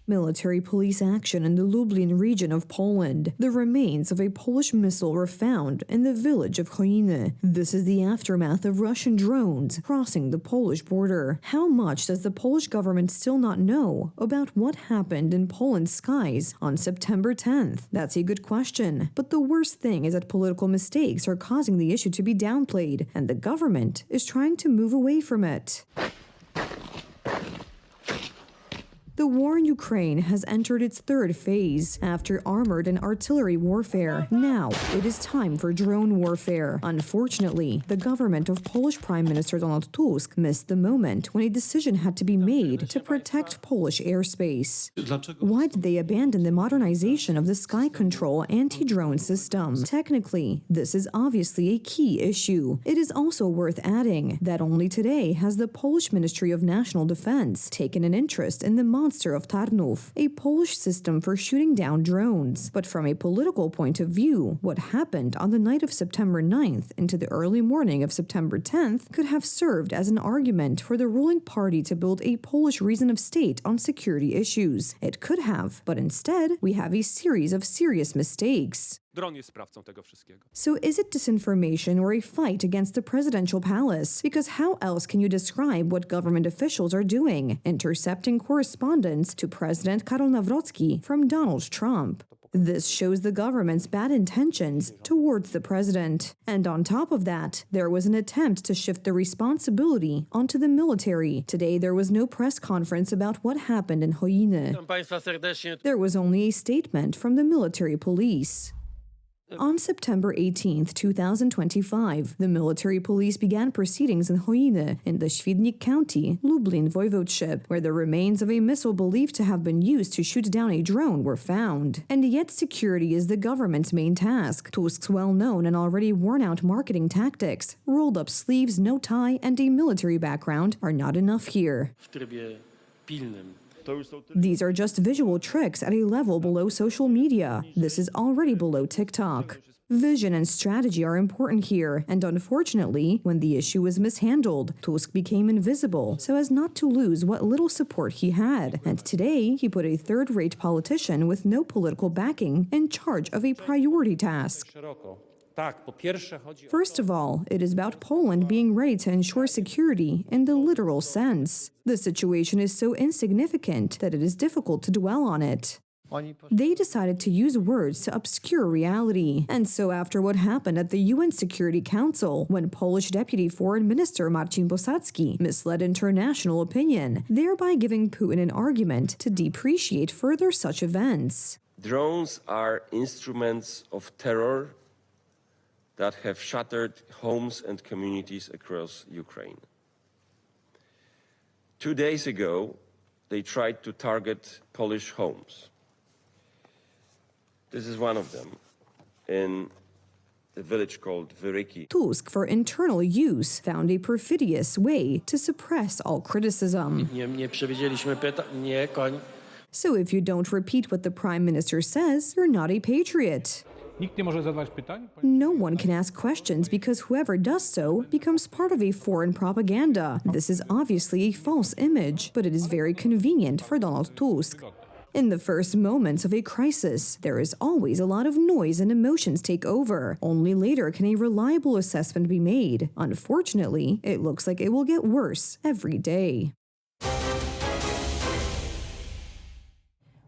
Military police action in the Lublin region of Poland. The remains of a Polish missile were found in the village of Chojny. This is the aftermath of Russian drones crossing the Polish border. How much does the Polish government still not know about what happened in Poland's skies on September 10th? That's a good question. But the worst thing is that political mistakes are causing the issue to be downplayed, and the government is trying to move away from it. The war in Ukraine has entered its third phase. After armored and artillery warfare, now it is time for drone warfare. Unfortunately, the government of Polish Prime Minister Donald Tusk missed the moment when a decision had to be made to protect Polish airspace. Why did they abandon the modernization of the Sky Control anti-drone system? Technically, this is obviously a key issue. It is also worth adding that only today has the Polish Ministry of National Defense taken an interest in the monster of Tarnów, a Polish system for shooting down drones. But from a political point of view, what happened on the night of September 9th into the early morning of September 10th could have served as an argument for the ruling party to build a Polish reason of state on security issues. It could have, but instead, we have a series of serious mistakes. So is it disinformation or a fight against the presidential palace? Because how else can you describe what government officials are doing? Intercepting correspondence to President Karol Nawrocki from Donald Trump. This shows the government's bad intentions towards the president. And on top of that, there was an attempt to shift the responsibility onto the military. Today, there was no press conference about what happened in Chojny. There was only a statement from the military police. On September 18, 2025, the military police began proceedings in Chojny in the Świdnik County, Lublin Voivodeship, where the remains of a missile believed to have been used to shoot down a drone were found. And yet security is the government's main task. Tusk's well-known and already worn-out marketing tactics, rolled-up sleeves, no tie, and a military background are not enough here. These are just visual tricks at a level below social media. This is already below TikTok. Vision and strategy are important here, and unfortunately, when the issue was mishandled, Tusk became invisible so as not to lose what little support he had. And today, he put a third-rate politician with no political backing in charge of a priority task. First of all, it is about Poland being ready to ensure security in the literal sense. The situation is so insignificant that it is difficult to dwell on it. They decided to use words to obscure reality. And so after what happened at the UN Security Council, when Polish Deputy Foreign Minister Marcin Bosacki misled international opinion, thereby giving Putin an argument to depreciate further such events. Drones are instruments of terror that have shattered homes and communities across Ukraine. 2 days ago, they tried to target Polish homes. This is one of them in a village called Wyryki. Tusk, for internal use, found a perfidious way to suppress all criticism. So if you don't repeat what the Prime Minister says, you're not a patriot. No one can ask questions because whoever does so becomes part of a foreign propaganda. This is obviously a false image, but it is very convenient for Donald Tusk. In the first moments of a crisis, there is always a lot of noise and emotions take over. Only later can a reliable assessment be made. Unfortunately, it looks like it will get worse every day.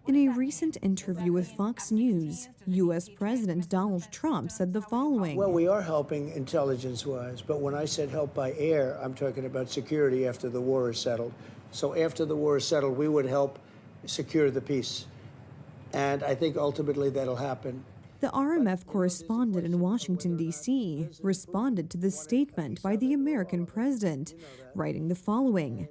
In a recent interview with Fox News, U.S. President Donald Trump said the following. Well, we are helping intelligence-wise, but when I said help by air, I'm talking about security after the war is settled. So after the war is settled, we would help secure the peace. And I think ultimately that'll happen. The RMF correspondent in Washington, D.C., responded to this statement by the American president, writing the following.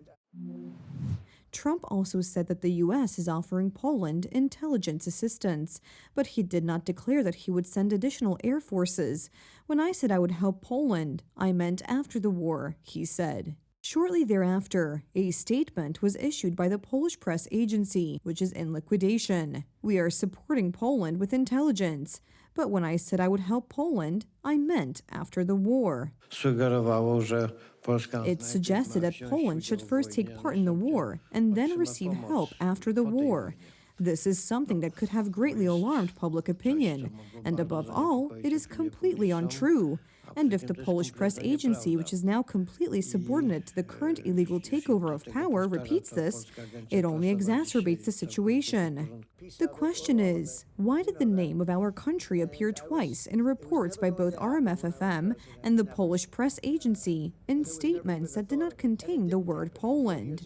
Trump also said that the U.S. is offering Poland intelligence assistance, but he did not declare that he would send additional air forces. When I said I would help Poland, I meant after the war, he said. Shortly thereafter, a statement was issued by the Polish press agency, which is in liquidation. We are supporting Poland with intelligence, but when I said I would help Poland, I meant after the war. It suggested that Poland should first take part in the war and then receive help after the war. This is something that could have greatly alarmed public opinion. And above all, it is completely untrue. And if the Polish press agency, which is now completely subordinate to the current illegal takeover of power, repeats this, it only exacerbates the situation. The question is, why did the name of our country appear twice in reports by both RMF-FM and the Polish press agency in statements that did not contain the word Poland?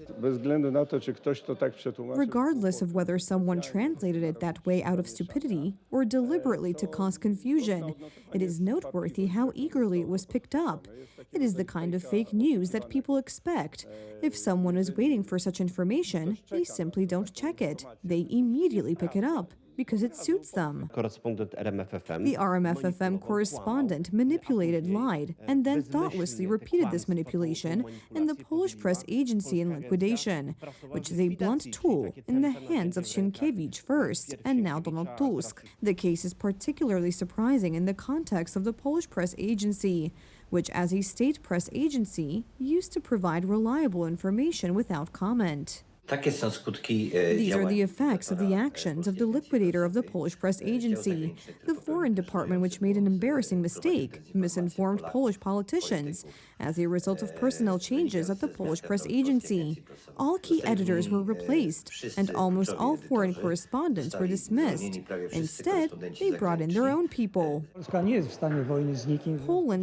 Regardless of whether someone translated it that way out of stupidity or deliberately to cause confusion, it is noteworthy how eagerly it was picked up. It is the kind of fake news that people expect. If someone is waiting for such information, they simply don't check it. They immediately pick it up because it suits them. The RMF-FM correspondent manipulated, lied, and then thoughtlessly repeated this manipulation in the Polish press agency in liquidation, which is a blunt tool in the hands of Sienkiewicz first, and now Donald Tusk. The case is particularly surprising in the context of the Polish press agency, which as a state press agency used to provide reliable information without comment. These are the effects of the actions of the liquidator of the Polish press agency, the foreign department which made an embarrassing mistake, misinformed Polish politicians, as a result of personnel changes at the Polish press agency. All key editors were replaced, and almost all foreign correspondents were dismissed. Instead, they brought in their own people. Poland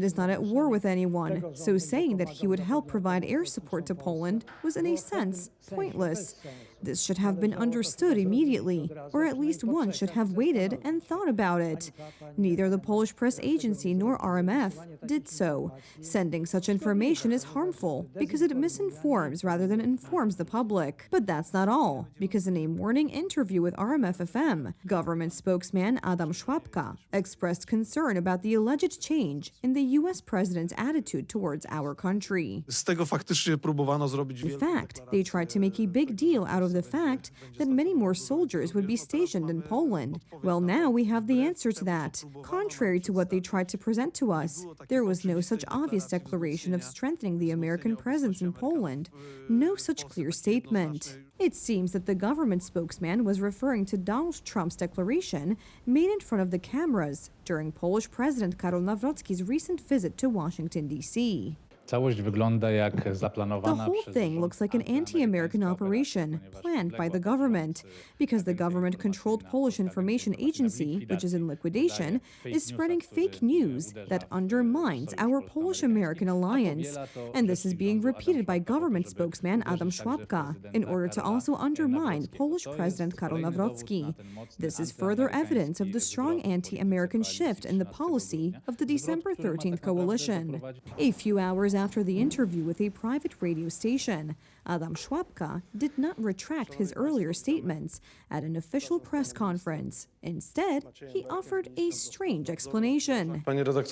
is not at war with anyone, so saying that he would help provide air support to Poland was in a sense pointless. This should have been understood immediately, or at least one should have waited and thought about it. Neither the Polish press agency nor RMF did so. Sending such information is harmful because it misinforms rather than informs the public. But that's not all, because in a morning interview with RMF-FM, government spokesman Adam Szłapka expressed concern about the alleged change in the U.S. president's attitude towards our country. In fact, they tried to make a big deal out of the fact that many more soldiers would be stationed in Poland. Well, now we have the answer to that. Contrary to what they tried to present to us, there was no such obvious declaration of strengthening the American presence in Poland. No such clear statement. It seems that the government spokesman was referring to Donald Trump's declaration made in front of the cameras during Polish President Karol Nawrocki's recent visit to Washington, D.C. The whole thing looks like an anti-American operation planned by the government, because the government-controlled Polish information agency, which is in liquidation, is spreading fake news that undermines our Polish-American alliance. And this is being repeated by government spokesman Adam Szłapka in order to also undermine Polish President Karol Nawrocki. This is further evidence of the strong anti-American shift in the policy of the December 13th coalition. A few hours after the interview with a private radio station, Adam Szłapka did not retract his earlier statements at an official press conference. Instead, he offered a strange explanation. Mr.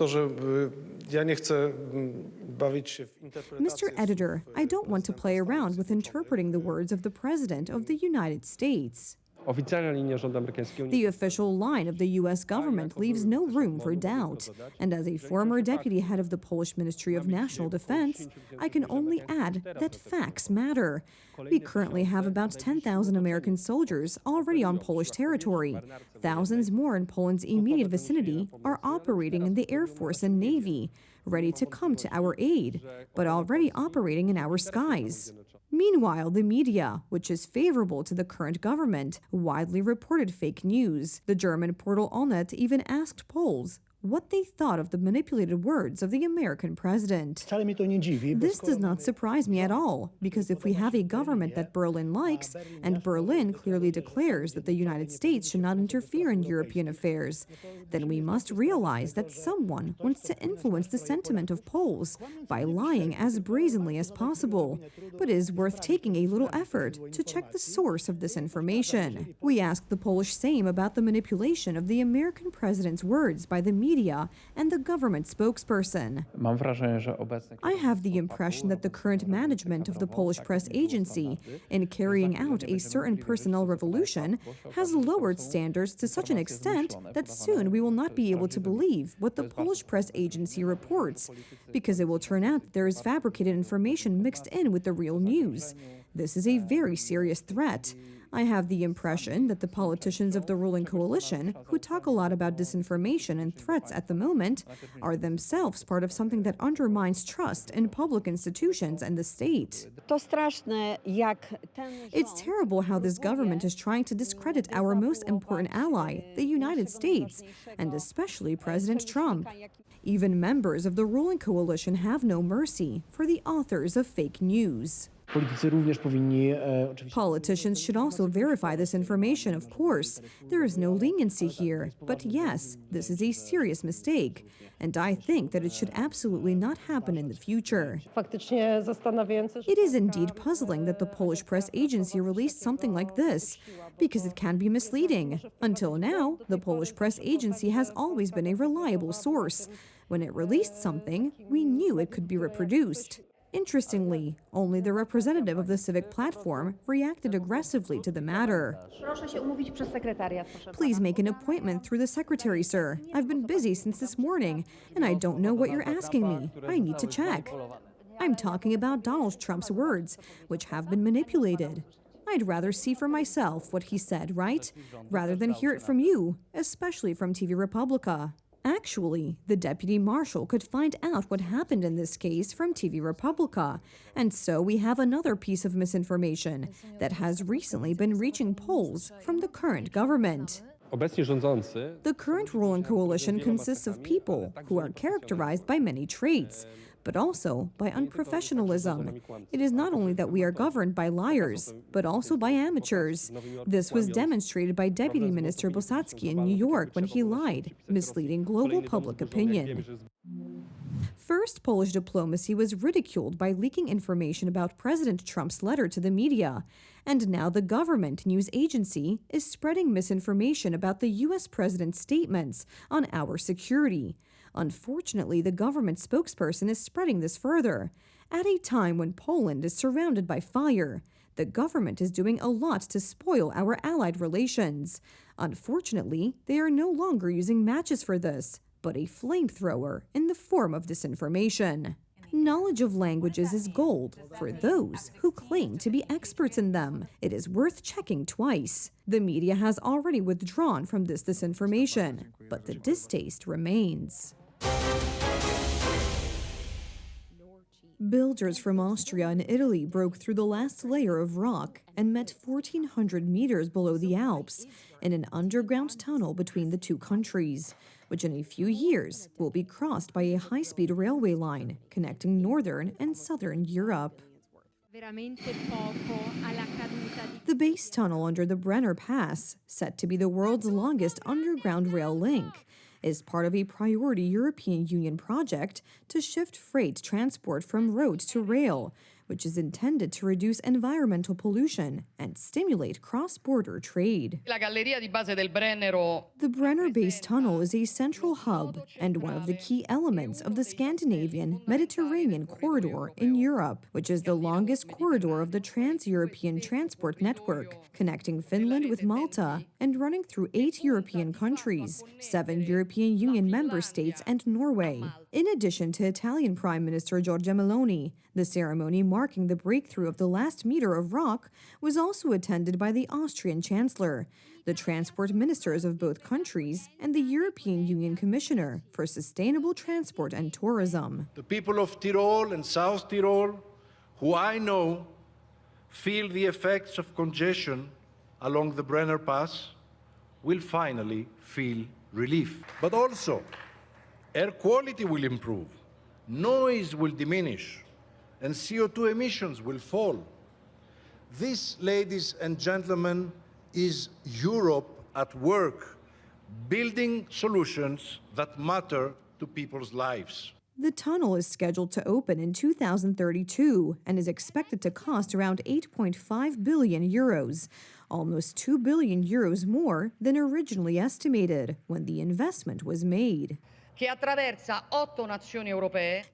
Editor, I don't want to play around with interpreting the words of the President of the United States. The official line of the U.S. government leaves no room for doubt. And as a former deputy head of the Polish Ministry of National Defense, I can only add that facts matter. We currently have about 10,000 American soldiers already on Polish territory. Thousands more in Poland's immediate vicinity are operating in the Air Force and Navy, ready to come to our aid, but already operating in our skies. Meanwhile, the media, which is favorable to the current government, widely reported fake news. The German portal Onet even asked Poles what they thought of the manipulated words of the American president. This does not surprise me at all, because if we have a government that Berlin likes, and Berlin clearly declares that the United States should not interfere in European affairs, then we must realize that someone wants to influence the sentiment of Poles by lying as brazenly as possible. But it is worth taking a little effort to check the source of this information. We asked the Polish Sejm about the manipulation of the American president's words by the media and the government spokesperson. I have the impression that the current management of the Polish press agency, in carrying out a certain personnel revolution, has lowered standards to such an extent that soon we will not be able to believe what the Polish press agency reports, because it will turn out that there is fabricated information mixed in with the real news. This is a very serious threat. I have the impression that the politicians of the ruling coalition, who talk a lot about disinformation and threats at the moment, are themselves part of something that undermines trust in public institutions and the state. It's terrible how this government is trying to discredit our most important ally, the United States, and especially President Trump. Even members of the ruling coalition have no mercy for the authors of fake news. Politicians should also verify this information, of course. There is no leniency here. But yes, this is a serious mistake. And I think that it should absolutely not happen in the future. It is indeed puzzling that the Polish press agency released something like this, because it can be misleading. Until now, the Polish press agency has always been a reliable source. When it released something, we knew it could be reproduced. Interestingly, only the representative of the civic platform reacted aggressively to the matter. Please make an appointment through the secretary, sir. I've been busy since this morning, and I don't know what you're asking me. I need to check. I'm talking about Donald Trump's words, which have been manipulated. I'd rather see for myself what he said, right? Rather than hear it from you, especially from TV Republica. Actually, the deputy marshal could find out what happened in this case from TV Republica, and so we have another piece of misinformation that has recently been reaching Poles from the current government. The current ruling coalition consists of people who are characterized by many traits, but also by unprofessionalism. It is not only that we are governed by liars, but also by amateurs. This was demonstrated by Deputy Minister Bosacki in New York when he lied, misleading global public opinion. First, Polish diplomacy was ridiculed by leaking information about President Trump's letter to the media. And now the government news agency is spreading misinformation about the U.S. president's statements on our security. Unfortunately, the government spokesperson is spreading this further. At a time when Poland is surrounded by fire, the government is doing a lot to spoil our allied relations. Unfortunately, they are no longer using matches for this, but a flamethrower in the form of disinformation. Knowledge of languages is gold for those who claim to be experts in them. It is worth checking twice. The media has already withdrawn from this disinformation, but the distaste remains. Builders from Austria and Italy broke through the last layer of rock and met 1,400 meters below the Alps in an underground tunnel between the two countries, which in a few years will be crossed by a high-speed railway line connecting northern and southern Europe. The base tunnel under the Brenner Pass, set to be the world's longest underground rail link, is part of a priority European Union project to shift freight transport from road to rail, which is intended to reduce environmental pollution and stimulate cross-border trade. The Brenner Base Tunnel is a central hub and one of the key elements of the Scandinavian Mediterranean corridor in Europe, which is the longest corridor of the Trans-European Transport Network, connecting Finland with Malta and running through 8 European countries, 7 European Union member states, and Norway. In addition to Italian Prime Minister Giorgia Meloni, the ceremony marking the breakthrough of the last meter of rock was also attended by the Austrian Chancellor, the transport ministers of both countries, and the European Union Commissioner for Sustainable Transport and Tourism. The people of Tyrol and South Tyrol, who I know feel the effects of congestion along the Brenner Pass, will finally feel relief. But also, air quality will improve, noise will diminish, and CO2 emissions will fall. This, ladies and gentlemen, is Europe at work, building solutions that matter to people's lives. The tunnel is scheduled to open in 2032 and is expected to cost around 8.5 billion euros, almost 2 billion euros more than originally estimated when the investment was made.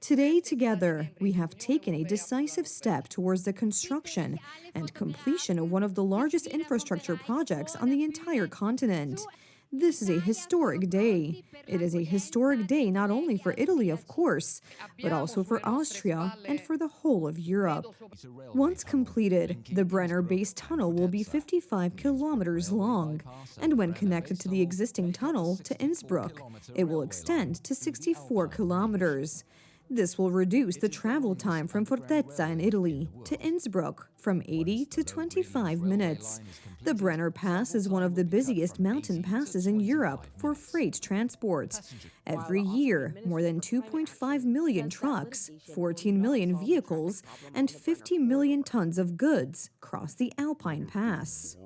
Today, together, we have taken a decisive step towards the construction and completion of one of the largest infrastructure projects on the entire continent. This is a historic day. It is a historic day not only for Italy, of course, but also for Austria and for the whole of Europe. Once completed, the Brenner-based tunnel will be 55 kilometers long, and when connected to the existing tunnel to Innsbruck, it will extend to 64 kilometers. This will reduce the travel time from Fortezza in Italy to Innsbruck from 80 to 25 minutes. The Brenner Pass is one of the busiest mountain passes in Europe for freight transport. Every year, more than 2.5 million trucks, 14 million vehicles, and 50 million tons of goods cross the Alpine Pass.